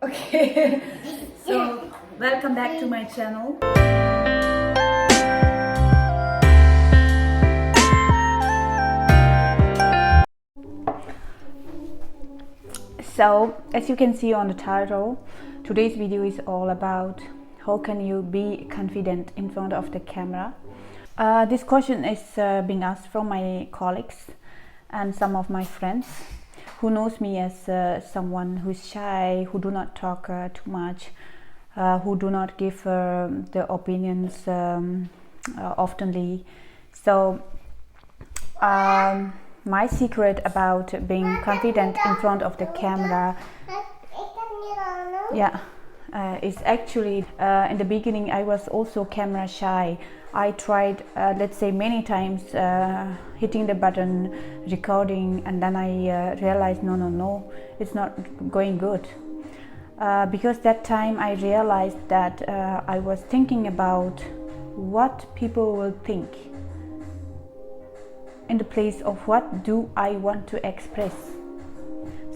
Okay, so welcome back to my channel. So, as you can see on the title, today's video is all about how can you be confident in front of the camera. This question is being asked from my colleagues and some of my friends who knows me as someone who's shy, who do not talk too much, who do not give their opinions oftenly. So my secret about being confident in front of the camera is actually in the beginning I was also camera shy. I tried let's say many times hitting the button, recording, and then I realized no, it's not going good, because that time I realized that I was thinking about what people will think in the place of what do I want to express.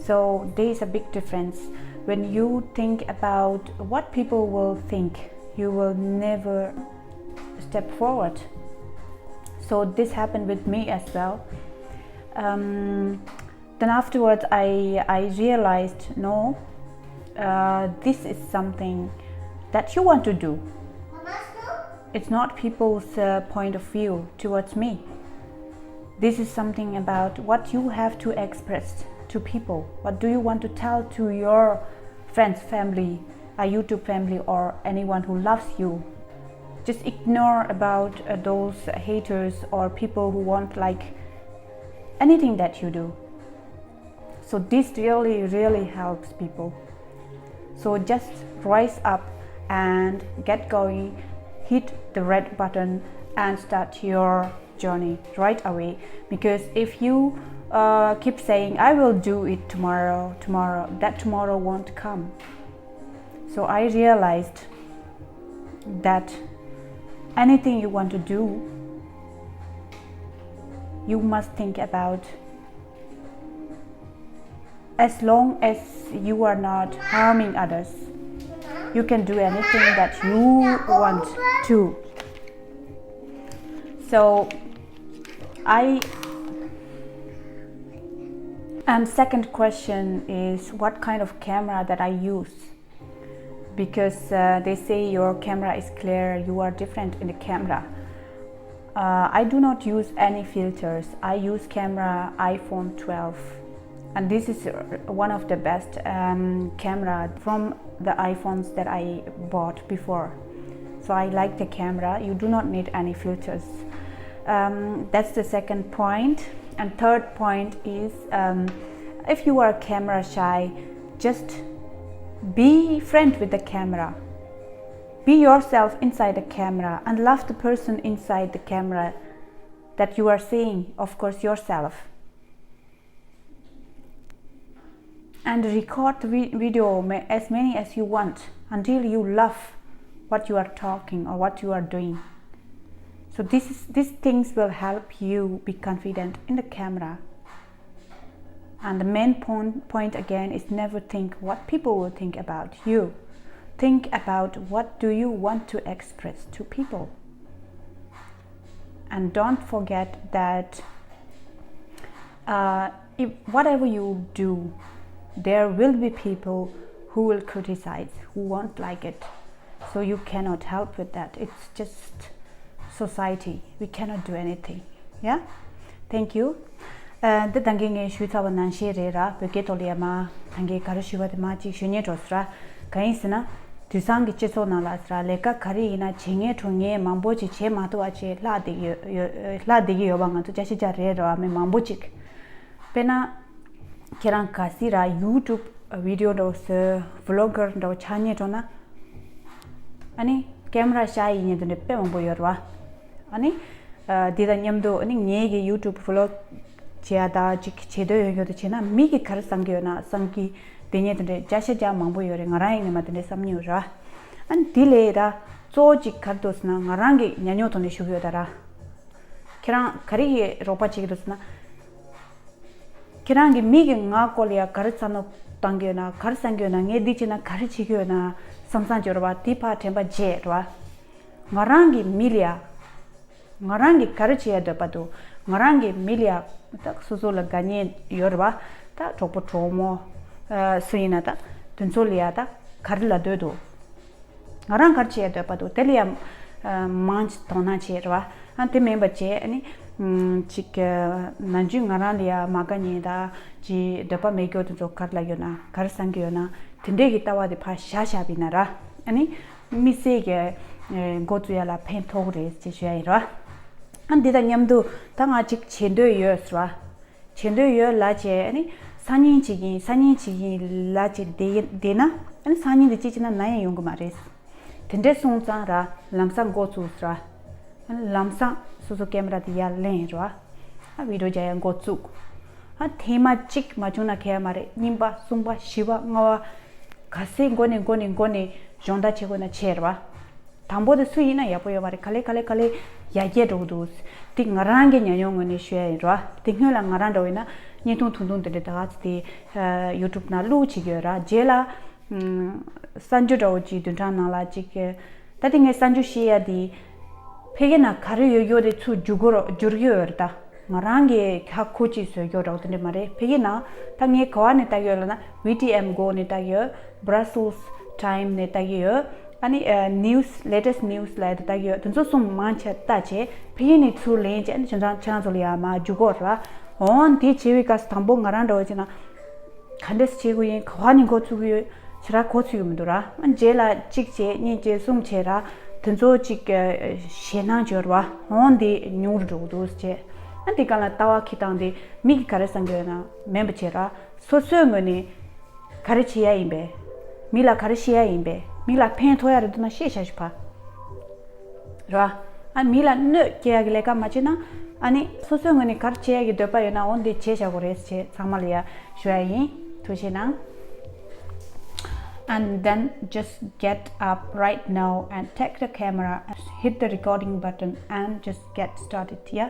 So there is a big difference. When you think about what people will think, you will never step forward. So this happened with me as well. Then afterwards I realized, no, this is something that you want to do. It's not people's point of view towards me. This is something about what you have to express to people. What do you want to tell to your friends, family, a YouTube family, or anyone who loves you? Just ignore about those haters or people who won't like anything that you do. So this really helps people. So just rise up and get going, hit the red button and start your journey right away. Because if you keep saying I will do it tomorrow, that tomorrow won't come. So I realized that anything you want to do, you must think about, as long as you are not harming others, you can do anything that you want to. So and second question is what kind of camera that I use, because they say your camera is clear, you are different in the camera. I do not use any filters. I use camera iPhone 12, and this is one of the best camera from the iPhones that I bought before. So I like the camera. You do not need any filters. That's the second point. And third point is, if you are camera shy, just be friend with the camera. Be yourself inside the camera and love the person inside the camera that you are seeing, of course, yourself. And record the video as many as you want until you love what you are talking or what you are doing. So these things will help you be confident in the camera. And the main point again is never think what people will think about you. Think about what do you want to express to people. And don't forget that if whatever you do, there will be people who will criticize, who won't like it. So you cannot help with that. It's just society. We cannot do anything. Yeah? Thank you. The tanging issue of Nanshi Rera, Peketoliama, Tangi Karashiva, the Machi, Shunetostra, Kaisana, Tusangi Chesona Lastra, Leka Karina, Chinge, Tunge, Mambochi, Matuache, Ladi Yobanga to Jashija Rera, Mambochik. Pena Kiran Kasira, YouTube video dos vlogger do Chanetona. Ani camera shy in the Pemboyarwa. Ani Didanyamdo, any Negi YouTube vlog. Chiada Chedo Yochina, Miki Karasangiona, Sanki, Dinet, Jashaja Mambo, Rangi Matane Samura, and Dileda, Soji Kardosna, Marangi, Nanoton Shugara. Kiran Kari Ropa Chidosna Kirangi Migi Nakolia Karisano tangyo na kar sangyo na nge di china kar chigyo na samsan jorwa tipa temba je rwa ngarangi milia ngarangi kar chiya de padu ngarangi milia tak suzo la ganye yorwa ta chopo chomo suina ta tunso liya ta kar la de do ngarang kar chiya de padu telia manch tona che rwa ante memba che ani chik nanju ngarang liya maganye da ji depa mekyo tunso kar la yona kar sangyo na tinde gi tawa de pha sha sha binara ani mise ge gotu ya la pen thogre che shya rwa ande da nyamdu tanga chik chendo yo swa chendo yo la che ani sanyin chigi la che de na ani sanyin de chi na nae yung ma res tinde sung cha ra lamsang gotu swa ani lamsang susu camera di ya len rwa a video jaya gotu a thema chik majuna khe mare nimba sumba shiva ngawa khase gone jonda chego na cherwa tambo de suina ya poyo mare kale ya ye do dos ti ngarange nyanyong ni shwe rwa ti ngela ngaran do ina ni tung de da ti youtube na lu chi gyora jela sanju do ji dun na la chi ke ta ti nge sanju shi ya di phege na kharu yo de chu jurgyo da ngarange kha khochi so yo ro de mare phege na ta nge kwa ne ta yo na vtm go ne ta yo brussels time ne ta yo ani latest news la ta yo tunso sum mancha ta che phege ni chu len che chan zo ya ma jugo ra on ti chewi ka stambo ngaran ro china khandes chegu yin khwani go chu yu chira ko chu yum dura an jela chik che ni je sum che ra tunso chik shena jorwa on di nyur do dos che anti kala tawa khitang de mi kare sangyo na member che ra so so ngoni kare chi ya imbe mila kare chi ya imbe mila pen thoya ru na she sha pa ra an mila ne ke agle ka machina ani so so ngoni kar che ya gi de pa na on de che sha gore che samalia shwai tushina and then just get up right now and take the camera, hit the recording button and just get started. Yeah.